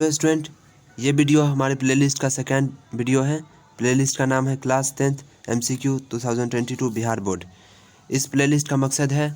तो स्टूडेंट, ये वीडियो हमारे प्लेलिस्ट का सेकंड वीडियो है। प्लेलिस्ट का नाम है class 10th MCQ 2022 Bihar board. इस प्लेलिस्ट का मकसद है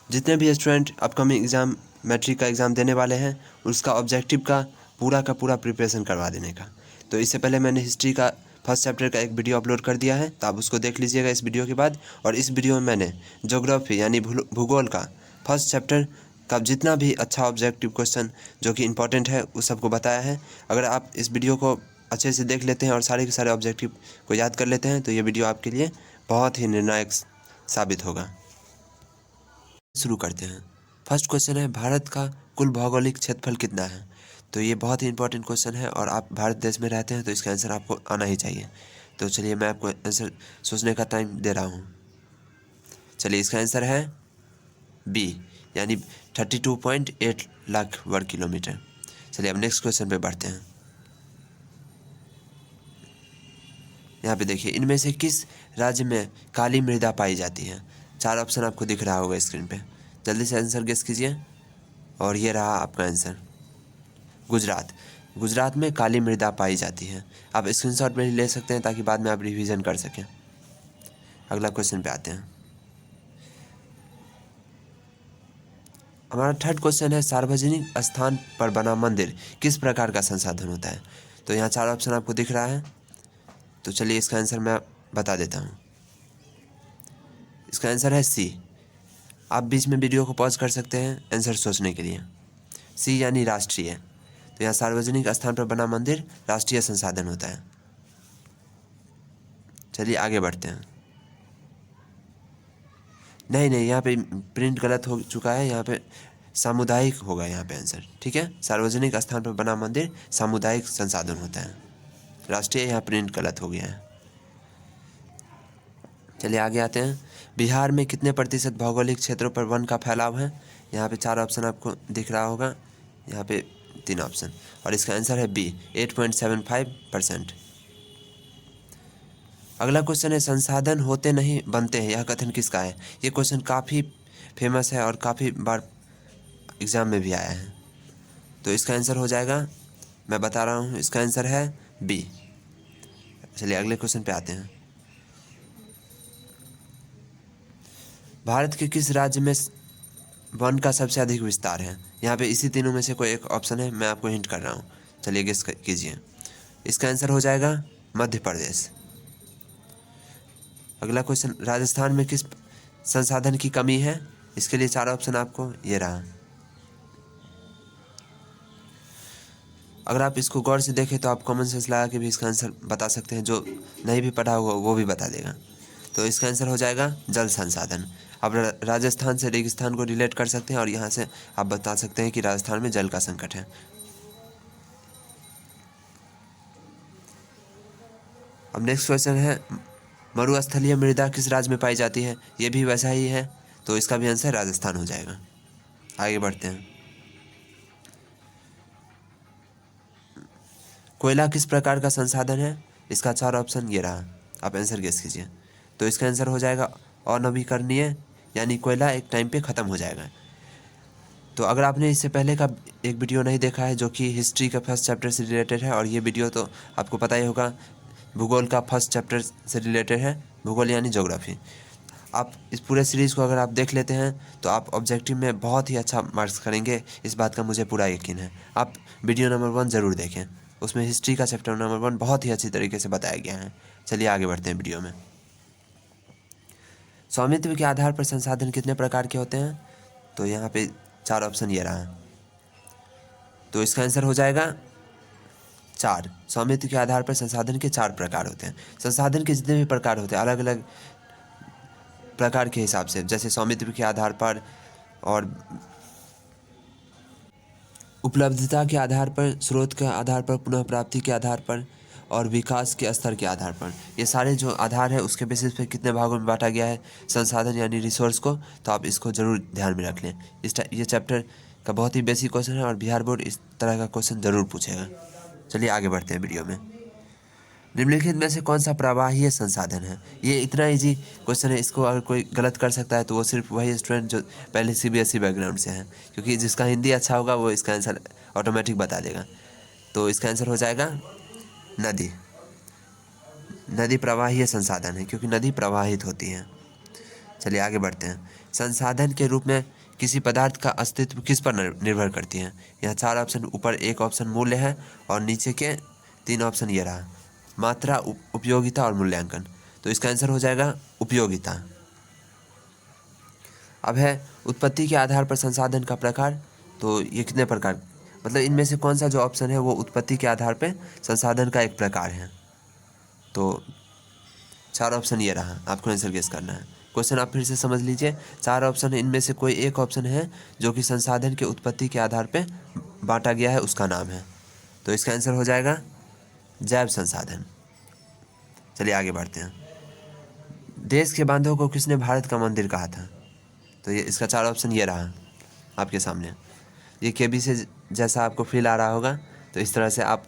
जितने भी स्टूडेंट अपकमिंग एग्ज़ाम मैट्रिक का एग्ज़ाम देने वाले हैं उसका ऑब्जेक्टिव का पूरा प्रिपरेशन करवा देने का। तो इससे पहले मैंने हिस्ट्री का फर्स्ट चैप्टर का एक वीडियो अपलोड कर दिया है, तो आप उसको देख लीजिएगा इस वीडियो के बाद। और इस वीडियो में मैंने ज्योग्राफी यानी भूगोल का फर्स्ट चैप्टर का जितना भी अच्छा ऑब्जेक्टिव क्वेश्चन जो कि इम्पोर्टेंट है उस सबको बताया है। अगर आप इस वीडियो को अच्छे से देख लेते हैं और सारे के सारे ऑब्जेक्टिव को याद कर लेते हैं तो ये वीडियो आपके लिए बहुत ही निर्णायक साबित होगा। शुरू करते हैं। फर्स्ट क्वेश्चन है, भारत का कुल भौगोलिक क्षेत्रफल कितना है? तो ये बहुत ही इंपॉर्टेंट क्वेश्चन है और आप भारत देश में रहते हैं तो इसका आंसर आपको आना ही चाहिए। तो चलिए मैं आपको आंसर सोचने का टाइम दे रहा हूँ। चलिए इसका आंसर है बी यानी 32.8 लाख वर्ग किलोमीटर। चलिए अब नेक्स्ट क्वेश्चन पे बढ़ते हैं। यहाँ पे देखिए, इनमें से किस राज्य में काली मृदा पाई जाती है? 4 ऑप्शन आपको दिख रहा होगा स्क्रीन पे, जल्दी से आंसर गेस कीजिए। और ये रहा आपका आंसर, गुजरात। गुजरात में काली मृदा पाई जाती है। आप स्क्रीनशॉट में ले सकते हैं ताकि बाद में आप रिवीजन कर सकें। अगला क्वेश्चन पे आते हैं। हमारा थर्ड क्वेश्चन है, सार्वजनिक स्थान पर बना मंदिर किस प्रकार का संसाधन होता है? तो यहाँ 4 ऑप्शन आपको दिख रहा है, तो चलिए इसका आंसर मैं बता देता हूँ। इसका आंसर है सी। आप बीच में वीडियो को पॉज कर सकते हैं आंसर सोचने के लिए। सी यानी राष्ट्रीय। तो यहाँ सार्वजनिक स्थान पर बना मंदिर राष्ट्रीय संसाधन होता है। चलिए आगे बढ़ते हैं। नहीं, यहाँ पे प्रिंट गलत हो चुका है, यहाँ पे सामुदायिक होगा यहाँ पे आंसर। ठीक है, सार्वजनिक स्थान पर बना मंदिर सामुदायिक संसाधन होता है, राष्ट्रीय यहाँ प्रिंट गलत हो गया है। चलिए आगे आते हैं। बिहार में कितने प्रतिशत भौगोलिक क्षेत्रों पर वन का फैलाव है? यहाँ पे 4 ऑप्शन आपको दिख रहा होगा, यहाँ पे 3 ऑप्शन, और इसका आंसर है बी 8.75%। अगला क्वेश्चन है, संसाधन होते नहीं बनते हैं, यह कथन किसका है? ये क्वेश्चन काफ़ी फेमस है और काफ़ी बार एग्ज़ाम में भी आया है। तो इसका आंसर हो जाएगा, मैं बता रहा हूँ, इसका आंसर है बी। चलिए अगले क्वेश्चन पे आते हैं। भारत के किस राज्य में वन का सबसे अधिक विस्तार है? यहाँ पे इसी तीनों में से कोई एक ऑप्शन है, मैं आपको हिंट कर रहा हूँ। चलिए गेस कीजिए। इसका आंसर हो जाएगा मध्य प्रदेश। अगला क्वेश्चन, राजस्थान में किस संसाधन की कमी है? इसके लिए 4 ऑप्शन आपको ये रहा। अगर आप इसको गौर से देखें तो आप कॉमन सेंस लगा के भी इसका आंसर बता सकते हैं, जो नहीं भी पढ़ा हुआ वो भी बता देगा। तो इसका आंसर हो जाएगा जल संसाधन। आप राजस्थान से रेगिस्तान को रिलेट कर सकते हैं और यहाँ से आप बता सकते हैं कि राजस्थान में जल का संकट है। अब नेक्स्ट क्वेश्चन है, मरुस्थलीय मृदा किस राज्य में पाई जाती है? ये भी वैसा ही है, तो इसका भी आंसर राजस्थान हो जाएगा। आगे बढ़ते हैं। कोयला किस प्रकार का संसाधन है? इसका 4 ऑप्शन ये रहा, आप आंसर गेस कीजिए। तो इसका आंसर हो जाएगा अनवीकरणीय, यानी कोयला एक टाइम पे ख़त्म हो जाएगा। तो अगर आपने इससे पहले का एक वीडियो नहीं देखा है जो कि हिस्ट्री का फर्स्ट चैप्टर से रिलेटेड है, और ये वीडियो तो आपको पता ही होगा भूगोल का फर्स्ट चैप्टर से रिलेटेड है, भूगोल यानी ज्योग्राफी। आप इस पूरे सीरीज़ को अगर आप देख लेते हैं तो आप ऑब्जेक्टिव में बहुत ही अच्छा मार्क्स करेंगे, इस बात का मुझे पूरा यकीन है। आप वीडियो नंबर 1 ज़रूर देखें, उसमें हिस्ट्री का चैप्टर नंबर 1 बहुत ही अच्छी तरीके से बताया गया है। चलिए आगे बढ़ते हैं वीडियो में। स्वामित्व के आधार पर संसाधन कितने प्रकार के होते हैं? तो यहाँ पे 4 ऑप्शन ये रहा, तो इसका आंसर हो जाएगा 4। स्वामित्व के आधार पर संसाधन के 4 प्रकार होते हैं। संसाधन के जितने भी प्रकार होते हैं अलग अलग प्रकार के हिसाब से, जैसे स्वामित्व के आधार पर और उपलब्धता के आधार पर, स्रोत के आधार पर, पुनः प्राप्ति के आधार पर और विकास के स्तर के आधार पर, ये सारे जो आधार है उसके बेसिस पे कितने भागों में बांटा गया है संसाधन यानी रिसोर्स को। तो आप इसको ज़रूर ध्यान में रख लें। ये चैप्टर का बहुत ही बेसिक क्वेश्चन है और बिहार बोर्ड इस तरह का क्वेश्चन ज़रूर पूछेगा। चलिए आगे बढ़ते हैं वीडियो में। निम्नलिखित में से कौन सा प्रवाहीय संसाधन है? ये इतना इजी क्वेश्चन है, इसको अगर कोई गलत कर सकता है तो वो सिर्फ वही स्टूडेंट जो पहले CBSE बैकग्राउंड से है, क्योंकि जिसका हिंदी अच्छा होगा वो इसका आंसर ऑटोमेटिक बता देगा। तो इसका आंसर हो जाएगा नदी। नदी प्रवाहीय संसाधन है क्योंकि नदी प्रवाहित होती है। चलिए आगे बढ़ते हैं। संसाधन के रूप में किसी पदार्थ का अस्तित्व किस पर निर्भर करती है? यहाँ 4 ऑप्शन, ऊपर एक ऑप्शन मूल्य है और नीचे के 3 ऑप्शन ये रहा, मात्रा, उपयोगिता और मूल्यांकन। तो इसका आंसर हो जाएगा उपयोगिता। अब है उत्पत्ति के आधार पर संसाधन का प्रकार। तो ये कितने प्रकार, मतलब इनमें से कौन सा जो ऑप्शन है वो उत्पत्ति के आधार पर संसाधन का एक प्रकार है? तो 4 ऑप्शन ये रहा, आपको आंसर गेस करना है। क्वेश्चन आप फिर से समझ लीजिए। 4 ऑप्शन है, इनमें से कोई एक ऑप्शन है जो कि संसाधन के उत्पत्ति के आधार पे बांटा गया है, उसका नाम है। तो इसका आंसर हो जाएगा जैव संसाधन। चलिए आगे बढ़ते हैं। देश के बांधों को किसने भारत का मंदिर कहा था? तो ये इसका 4 ऑप्शन ये रहा आपके सामने। ये केबी से जैसा आपको फील आ रहा होगा, तो इस तरह से आप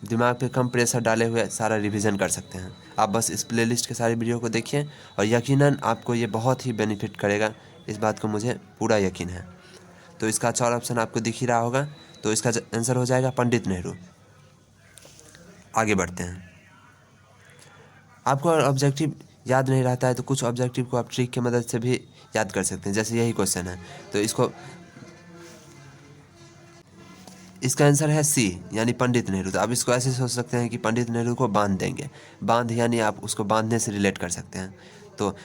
दिमाग पे कम प्रेशर डाले हुए सारा रिवीजन कर सकते हैं। आप बस इस प्लेलिस्ट के सारे वीडियो को देखिए और यकीनन आपको ये बहुत ही बेनिफिट करेगा, इस बात को मुझे पूरा यकीन है। तो इसका 4 ऑप्शन आपको दिख ही रहा होगा, तो इसका आंसर हो जाएगा पंडित नेहरू। आगे बढ़ते हैं। आपको ऑब्जेक्टिव याद नहीं रहता है तो कुछ ऑब्जेक्टिव को आप ट्रिक की मदद से भी याद कर सकते हैं, जैसे यही क्वेश्चन है। तो इसका आंसर है सी, यानी पंडित नेहरू। तो आप इसको ऐसे सोच सकते हैं कि पंडित नेहरू को बांध देंगे। बांध यानी आप उसको बांधने से रिलेट कर सकते हैं। तो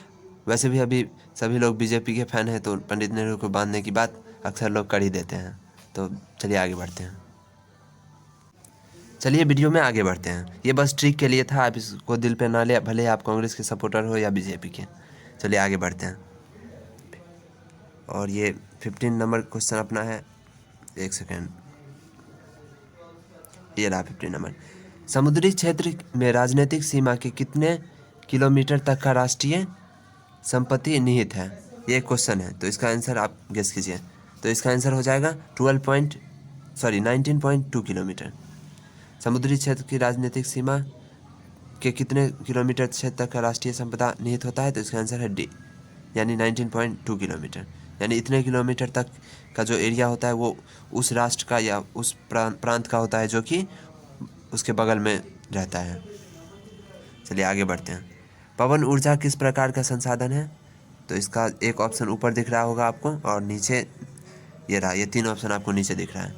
वैसे भी अभी सभी लोग बीजेपी के फ़ैन हैं, तो पंडित नेहरू को बांधने की बात अक्सर लोग कर ही देते हैं। तो चलिए आगे बढ़ते हैं। चलिए वीडियो में आगे बढ़ते हैं। ये बस ट्रिक के लिए था, आप इसको दिल पे ना ले, भले आप कांग्रेस के सपोर्टर हो या बीजेपी के। चलिए आगे बढ़ते हैं। और ये 15 नंबर क्वेश्चन अपना है। एक सेकेंड, ये रहा 15 नंबर। समुद्री क्षेत्र में राजनीतिक सीमा के कितने किलोमीटर तक का राष्ट्रीय संपत्ति निहित है? ये क्वेश्चन है, तो इसका आंसर आप गेस कीजिए। तो इसका आंसर हो जाएगा 19.2 किलोमीटर। समुद्री क्षेत्र की राजनीतिक सीमा के कितने किलोमीटर क्षेत्र तक का राष्ट्रीय संपदा निहित होता है? तो इसका आंसर है डी, यानी 19.2 किलोमीटर। यानी इतने किलोमीटर तक का जो एरिया होता है वो उस राष्ट्र का या उस प्रांत का होता है जो कि उसके बगल में रहता है। चलिए आगे बढ़ते हैं। पवन ऊर्जा किस प्रकार का संसाधन है? तो इसका एक ऑप्शन ऊपर दिख रहा होगा आपको और नीचे ये रहा, ये 3 ऑप्शन आपको नीचे दिख रहा है।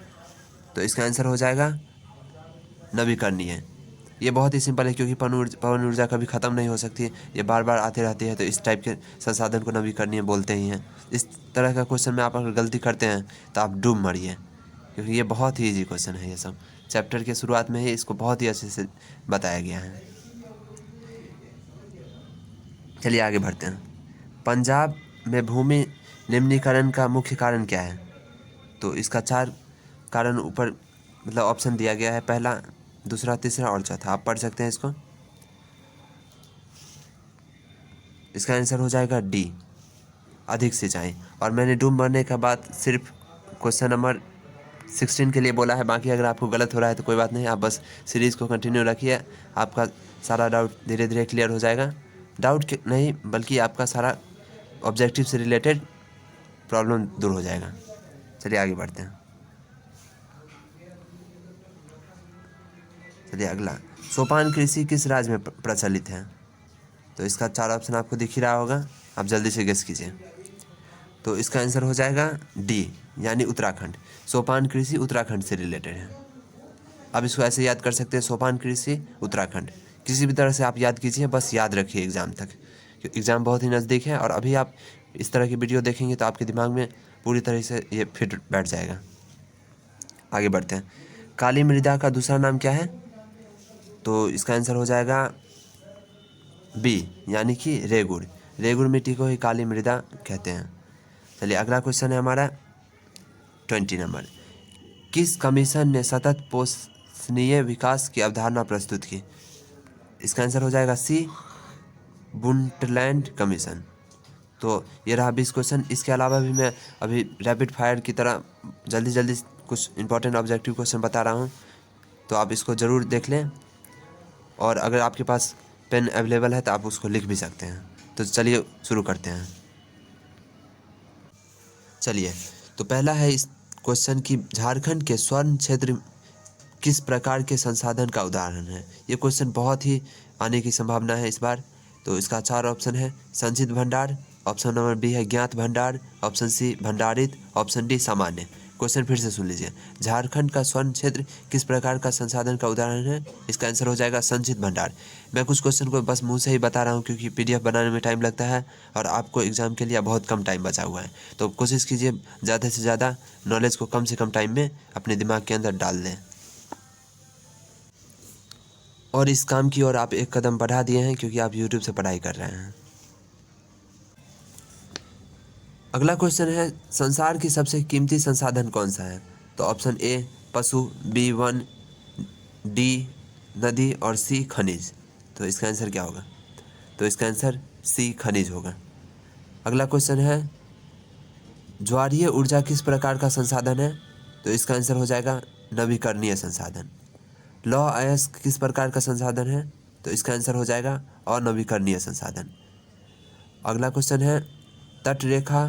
तो इसका आंसर हो जाएगा नवीकरणीय। ये बहुत ही सिंपल है क्योंकि पवन ऊर्जा कभी ख़त्म नहीं हो सकती, ये बार बार आती रहती है, तो इस टाइप के संसाधन को नवीकरणीय बोलते ही हैं। इस तरह का क्वेश्चन में आप अगर गलती करते हैं तो आप डूब मरिए, क्योंकि ये बहुत ही ईजी क्वेश्चन है। ये सब चैप्टर के शुरुआत में ही इसको बहुत ही अच्छे से बताया गया है। चलिए आगे बढ़ते हैं। पंजाब में भूमि निम्नीकरण का मुख्य कारण क्या है? तो इसका 4 कारण ऊपर मतलब ऑप्शन दिया गया है, पहला, दूसरा, तीसरा और चौथा। आप पढ़ सकते हैं इसको। इसका आंसर हो जाएगा डी, अधिक सिंचाई। और मैंने डूब मरने का बात सिर्फ क्वेश्चन नंबर 16 के लिए बोला है। बाकी अगर आपको गलत हो रहा है तो कोई बात नहीं, आप बस सीरीज़ को कंटिन्यू रखिए, आपका सारा डाउट धीरे धीरे क्लियर हो जाएगा। डाउट नहीं बल्कि आपका सारा ऑब्जेक्टिव से रिलेटेड प्रॉब्लम दूर हो जाएगा। चलिए आगे बढ़ते हैं। चलिए अगला, सोपान कृषि किस राज्य में प्रचलित है? तो इसका 4 ऑप्शन आपको दिख ही रहा होगा, आप जल्दी से गेस कीजिए। तो इसका आंसर हो जाएगा डी, यानी उत्तराखंड। सोपान कृषि उत्तराखंड से रिलेटेड है। आप इसको ऐसे याद कर सकते हैं, सोपान कृषि उत्तराखंड। किसी भी तरह से आप याद कीजिए, बस याद रखिए एग्ज़ाम तक, क्योंकि एग्ज़ाम बहुत ही नज़दीक है। और अभी आप इस तरह की वीडियो देखेंगे तो आपके दिमाग में पूरी तरह से ये फिट बैठ जाएगा। आगे बढ़ते हैं। काली मृदा का दूसरा नाम क्या है? तो इसका आंसर हो जाएगा बी, यानी कि रेगुड़। रेगुड़ मिट्टी को ही काली मृदा कहते हैं। चलिए अगला क्वेश्चन है हमारा 20 नंबर। किस कमीशन ने सतत पोषणीय विकास की अवधारणा प्रस्तुत की? इसका आंसर हो जाएगा सी, बुंटलैंड कमीशन। तो ये रहा 20 क्वेश्चन। इसके अलावा भी मैं अभी रैपिड फायर की तरह जल्दी जल्दी कुछ इंपॉर्टेंट ऑब्जेक्टिव क्वेश्चन बता रहा हूँ, तो आप इसको ज़रूर देख लें। और अगर आपके पास पेन अवेलेबल है तो आप उसको लिख भी सकते हैं। तो चलिए शुरू करते हैं। चलिए, तो पहला है इस क्वेश्चन की, झारखंड के स्वर्ण क्षेत्र किस प्रकार के संसाधन का उदाहरण है? ये क्वेश्चन बहुत ही आने की संभावना है इस बार। तो इसका 4 ऑप्शन है संचित भंडार, ऑप्शन नंबर बी है ज्ञात भंडार, ऑप्शन सी भंडारित, ऑप्शन डी सामान्य। क्वेश्चन फिर से सुन लीजिए। झारखंड का स्वर्ण क्षेत्र किस प्रकार का संसाधन का उदाहरण है? इसका आंसर हो जाएगा संचित भंडार। मैं कुछ क्वेश्चन को बस मुंह से ही बता रहा हूँ क्योंकि पीडीएफ बनाने में टाइम लगता है और आपको एग्जाम के लिए बहुत कम टाइम बचा हुआ है। तो कोशिश कीजिए ज़्यादा से ज़्यादा नॉलेज को कम से कम टाइम में अपने दिमाग के अंदर डाल दें। और इस काम की ओर आप एक कदम बढ़ा दिए हैं क्योंकि आप यूट्यूब से पढ़ाई कर रहे हैं। अगला क्वेश्चन है संसार की सबसे कीमती संसाधन कौन सा है? तो ऑप्शन ए पशु, बी वन, डी नदी और सी खनिज। तो इसका आंसर क्या होगा? तो इसका आंसर सी खनिज होगा। अगला क्वेश्चन है ज्वारीय ऊर्जा किस प्रकार का संसाधन है? तो इसका आंसर हो जाएगा नवीकरणीय संसाधन। लौह अयस्क किस प्रकार का संसाधन है? तो इसका आंसर हो जाएगा अनवीकरणीय संसाधन। अगला क्वेश्चन है तट रेखा,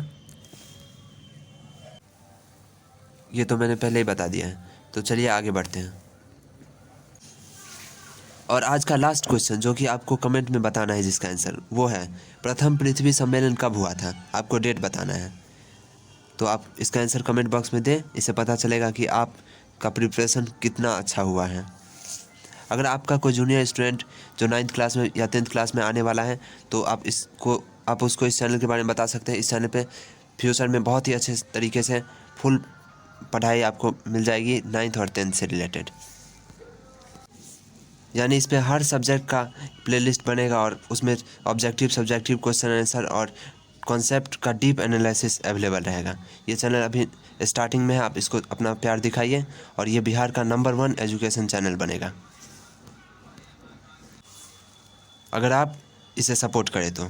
ये तो मैंने पहले ही बता दिया है। तो चलिए आगे बढ़ते हैं। और आज का लास्ट क्वेश्चन जो कि आपको कमेंट में बताना है जिसका आंसर वो है प्रथम पृथ्वी सम्मेलन कब हुआ था? आपको डेट बताना है। तो आप इसका आंसर कमेंट बॉक्स में दें, इससे पता चलेगा कि आपका प्रिपरेशन कितना अच्छा हुआ है। अगर आपका कोई जूनियर स्टूडेंट जो 9th क्लास में या 10th क्लास में आने वाला है तो आप उसको इस चैनल के बारे में बता सकते हैं। इस चैनल पे फ्यूचर में बहुत ही अच्छे तरीके से फुल पढ़ाई आपको मिल जाएगी 9th और 10th से रिलेटेड। यानी इस पे हर सब्जेक्ट का प्लेलिस्ट बनेगा और उसमें ऑब्जेक्टिव सब्जेक्टिव क्वेश्चन आंसर और कॉन्सेप्ट का डीप एनालिसिस अवेलेबल रहेगा। ये चैनल अभी स्टार्टिंग में है, आप इसको अपना प्यार दिखाइए और ये बिहार का नंबर 1 एजुकेशन चैनल बनेगा अगर आप इसे सपोर्ट करें तो।